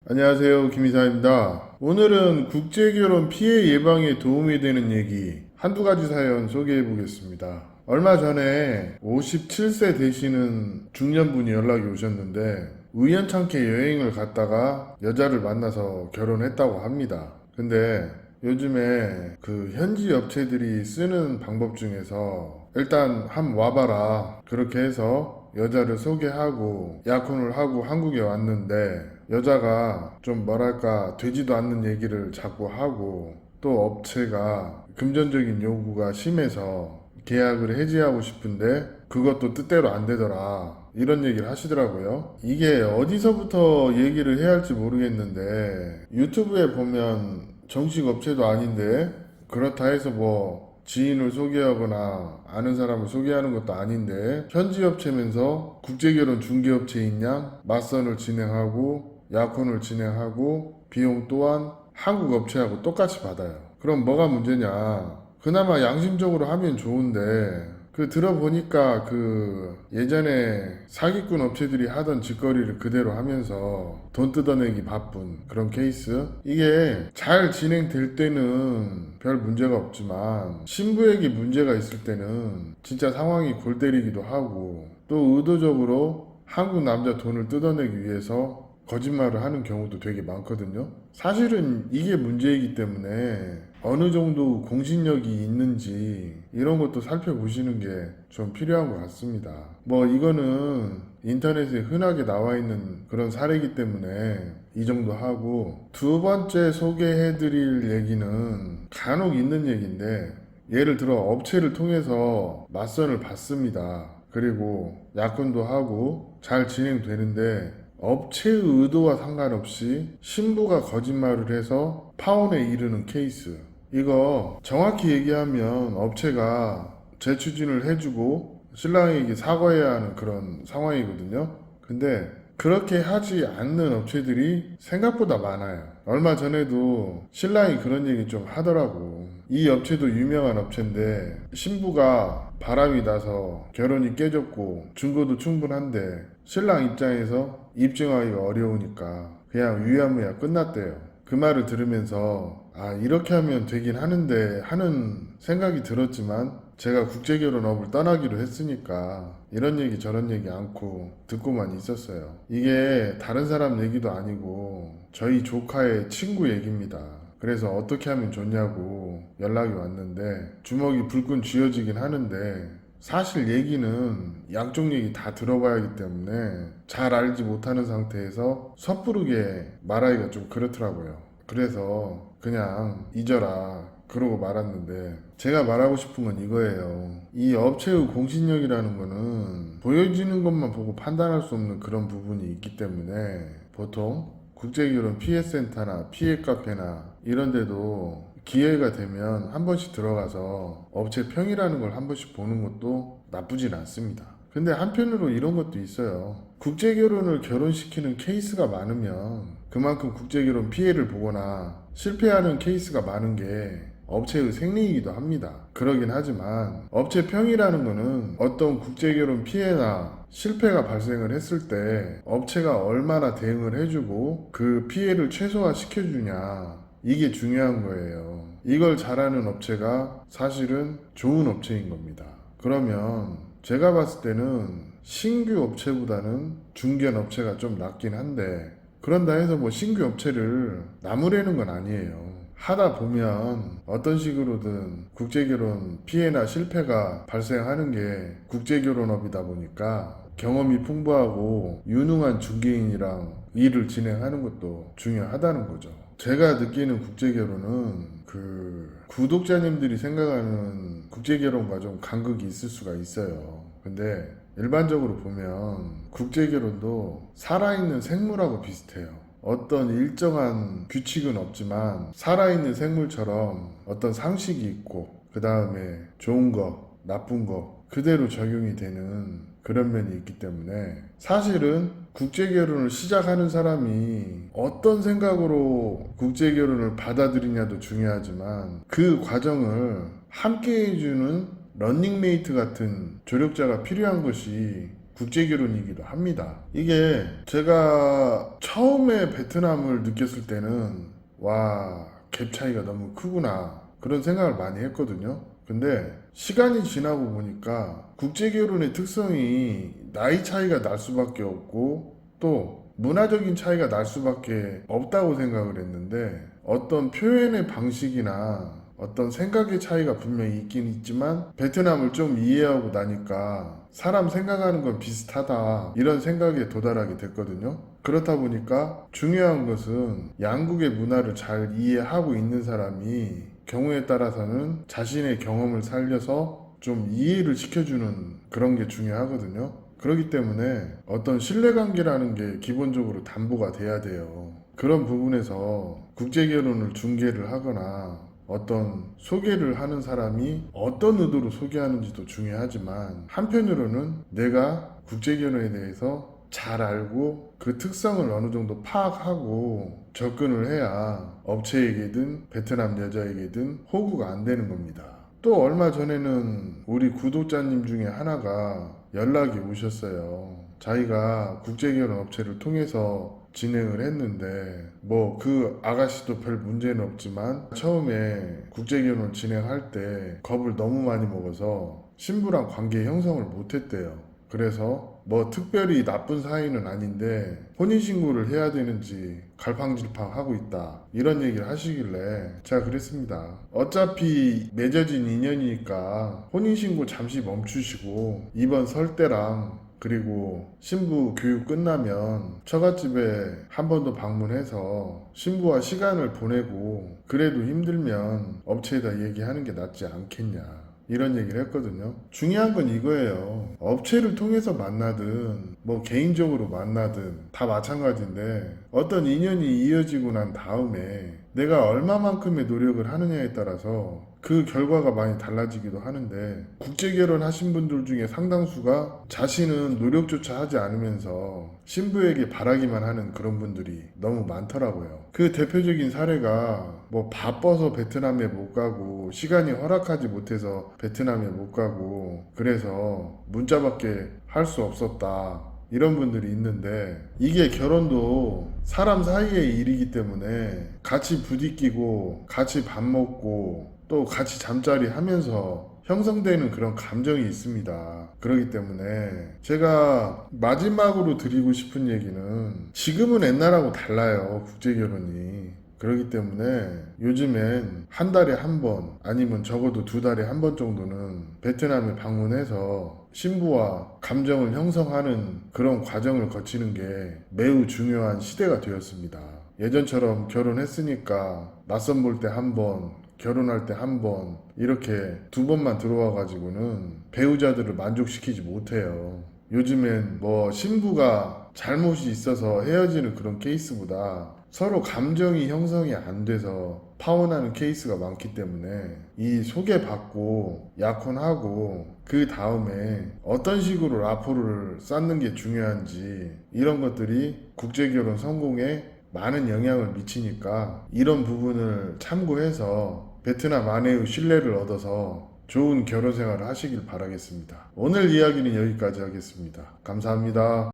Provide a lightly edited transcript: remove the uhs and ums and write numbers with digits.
안녕하세요. 김이사입니다. 오늘은 국제결혼 피해 예방에 도움이 되는 얘기 한두 가지 사연 소개해 보겠습니다. 얼마 전에 57세 되시는 중년분이 연락이 오셨는데 우연찮게 여행을 갔다가 여자를 만나서 결혼했다고 합니다. 근데 요즘에 그 현지 업체들이 쓰는 방법 중에서 일단 한번 와봐라 그렇게 해서 여자를 소개하고 약혼을 하고 한국에 왔는데 여자가 좀 뭐랄까 되지도 않는 얘기를 자꾸 하고 또 업체가 금전적인 요구가 심해서 계약을 해지하고 싶은데 그것도 뜻대로 안 되더라 이런 얘기를 하시더라고요. 이게 어디서부터 얘기를 해야 할지 모르겠는데 유튜브에 보면 정식 업체도 아닌데 그렇다 해서 뭐 지인을 소개하거나 아는 사람을 소개하는 것도 아닌데 현지 업체면서 국제결혼 중개업체인 양 맞선을 진행하고 약혼을 진행하고 비용 또한 한국 업체하고 똑같이 받아요. 그럼 뭐가 문제냐? 그나마 양심적으로 하면 좋은데 그 들어보니까 그 예전에 사기꾼 업체들이 하던 짓거리를 그대로 하면서 돈 뜯어내기 바쁜 그런 케이스. 이게 잘 진행될 때는 별 문제가 없지만 신부에게 문제가 있을 때는 진짜 상황이 골 때리기도 하고 또 의도적으로 한국 남자 돈을 뜯어내기 위해서 거짓말을 하는 경우도 되게 많거든요. 사실은 이게 문제이기 때문에 어느 정도 공신력이 있는지 이런 것도 살펴보시는 게 좀 필요한 것 같습니다. 뭐 이거는 인터넷에 흔하게 나와 있는 그런 사례이기 때문에 이 정도 하고 두 번째 소개해드릴 얘기는 간혹 있는 얘기인데 예를 들어 업체를 통해서 맞선을 받습니다. 그리고 약혼도 하고 잘 진행되는데 업체의 의도와 상관없이 신부가 거짓말을 해서 파혼에 이르는 케이스. 이거 정확히 얘기하면 업체가 재추진을 해주고 신랑에게 사과해야 하는 그런 상황이거든요. 근데 그렇게 하지 않는 업체들이 생각보다 많아요. 얼마 전에도 신랑이 그런 얘기 좀 하더라고. 이 업체도 유명한 업체인데 신부가 바람이 나서 결혼이 깨졌고 증거도 충분한데 신랑 입장에서 입증하기가 어려우니까 그냥 유야무야 끝났대요. 그 말을 들으면서 아 이렇게 하면 되긴 하는데 하는 생각이 들었지만 제가 국제결혼업을 떠나기로 했으니까 이런 얘기 저런 얘기 않고 듣고만 있었어요. 이게 다른 사람 얘기도 아니고 저희 조카의 친구 얘기입니다. 그래서 어떻게 하면 좋냐고 연락이 왔는데 주먹이 불끈 쥐어지긴 하는데 사실 얘기는 양쪽 얘기 다 들어봐야 하기 때문에 잘 알지 못하는 상태에서 섣부르게 말하기가 좀 그렇더라고요. 그래서 그냥 잊어라 그러고 말았는데 제가 말하고 싶은 건 이거예요. 이 업체의 공신력이라는 거는 보여지는 것만 보고 판단할 수 없는 그런 부분이 있기 때문에 보통 국제결혼 피해센터나 피해카페나 이런 데도 기회가 되면 한 번씩 들어가서 업체 평이라는 걸 한 번씩 보는 것도 나쁘진 않습니다. 근데 한편으로 이런 것도 있어요. 국제결혼을 결혼시키는 케이스가 많으면 그만큼 국제결혼 피해를 보거나 실패하는 케이스가 많은 게 업체의 생리이기도 합니다. 그러긴 하지만 업체 평이라는 거는 어떤 국제결혼 피해나 실패가 발생을 했을 때 업체가 얼마나 대응을 해주고 그 피해를 최소화 시켜주냐 이게 중요한 거예요. 이걸 잘하는 업체가 사실은 좋은 업체인 겁니다. 그러면 제가 봤을 때는 신규 업체보다는 중견 업체가 좀 낫긴 한데 그런다 해서 뭐 신규 업체를 나무라는 건 아니에요. 하다 보면 어떤 식으로든 국제결혼 피해나 실패가 발생하는 게 국제결혼업이다 보니까 경험이 풍부하고 유능한 중개인이랑 일을 진행하는 것도 중요하다는 거죠. 제가 느끼는 국제결혼은 그 구독자님들이 생각하는 국제결혼과 좀 간극이 있을 수가 있어요. 근데 일반적으로 보면 국제결혼도 살아있는 생물하고 비슷해요. 어떤 일정한 규칙은 없지만 살아있는 생물처럼 어떤 상식이 있고 그 다음에 좋은 거, 나쁜 거 그대로 적용이 되는 그런 면이 있기 때문에 사실은 국제결혼을 시작하는 사람이 어떤 생각으로 국제결혼을 받아들이냐도 중요하지만 그 과정을 함께 해주는 런닝메이트 같은 조력자가 필요한 것이 국제결혼이기도 합니다. 이게 제가 처음에 베트남을 느꼈을 때는 와, 갭 차이가 너무 크구나 그런 생각을 많이 했거든요. 근데 시간이 지나고 보니까 국제결혼의 특성이 나이 차이가 날 수밖에 없고 또 문화적인 차이가 날 수밖에 없다고 생각을 했는데 어떤 표현의 방식이나 어떤 생각의 차이가 분명히 있긴 있지만 베트남을 좀 이해하고 나니까 사람 생각하는 건 비슷하다 이런 생각에 도달하게 됐거든요. 그렇다 보니까 중요한 것은 양국의 문화를 잘 이해하고 있는 사람이 경우에 따라서는 자신의 경험을 살려서 좀 이해를 시켜주는 그런 게 중요하거든요. 그렇기 때문에 어떤 신뢰관계라는 게 기본적으로 담보가 돼야 돼요. 그런 부분에서 국제결혼을 중개를 하거나 어떤 소개를 하는 사람이 어떤 의도로 소개하는지도 중요하지만 한편으로는 내가 국제결혼에 대해서 잘 알고 그 특성을 어느 정도 파악하고 접근을 해야 업체에게든 베트남 여자에게든 호구가 안 되는 겁니다. 또 얼마 전에는 우리 구독자님 중에 하나가 연락이 오셨어요. 자기가 국제결혼 업체를 통해서 진행을 했는데 뭐 그 아가씨도 별 문제는 없지만 처음에 국제결혼 진행할 때 겁을 너무 많이 먹어서 신부랑 관계 형성을 못했대요. 그래서 뭐 특별히 나쁜 사이는 아닌데 혼인신고를 해야 되는지 갈팡질팡하고 있다 이런 얘기를 하시길래 제가 그랬습니다. 어차피 맺어진 인연이니까 혼인신고 잠시 멈추시고 이번 설 때랑 그리고 신부 교육 끝나면 처갓집에 한 번 더 방문해서 신부와 시간을 보내고 그래도 힘들면 업체에다 얘기하는 게 낫지 않겠냐 이런 얘기를 했거든요. 중요한 건 이거예요. 업체를 통해서 만나든 뭐 개인적으로 만나든 다 마찬가지인데 어떤 인연이 이어지고 난 다음에 내가 얼마만큼의 노력을 하느냐에 따라서 그 결과가 많이 달라지기도 하는데 국제결혼 하신 분들 중에 상당수가 자신은 노력조차 하지 않으면서 신부에게 바라기만 하는 그런 분들이 너무 많더라고요. 그 대표적인 사례가 뭐 바빠서 베트남에 못 가고 시간이 허락하지 못해서 베트남에 못 가고 그래서 문자밖에 할 수 없었다 이런 분들이 있는데 이게 결혼도 사람 사이의 일이기 때문에 같이 부딪히고 같이 밥 먹고 또 같이 잠자리 하면서 형성되는 그런 감정이 있습니다. 그렇기 때문에 제가 마지막으로 드리고 싶은 얘기는 지금은 옛날하고 달라요. 국제결혼이. 그렇기 때문에 요즘엔 한 달에 한 번 아니면 적어도 두 달에 한 번 정도는 베트남에 방문해서 신부와 감정을 형성하는 그런 과정을 거치는 게 매우 중요한 시대가 되었습니다. 예전처럼 결혼했으니까 낯선 볼 때 한 번, 결혼할 때 한 번 이렇게 두 번만 들어와 가지고는 배우자들을 만족시키지 못해요. 요즘엔 뭐 신부가 잘못이 있어서 헤어지는 그런 케이스보다 서로 감정이 형성이 안 돼서 파혼하는 케이스가 많기 때문에 이 소개받고 약혼하고 그 다음에 어떤 식으로 라포를 쌓는 게 중요한지 이런 것들이 국제결혼 성공에 많은 영향을 미치니까 이런 부분을 참고해서 베트남 아내의 신뢰를 얻어서 좋은 결혼 생활을 하시길 바라겠습니다. 오늘 이야기는 여기까지 하겠습니다. 감사합니다.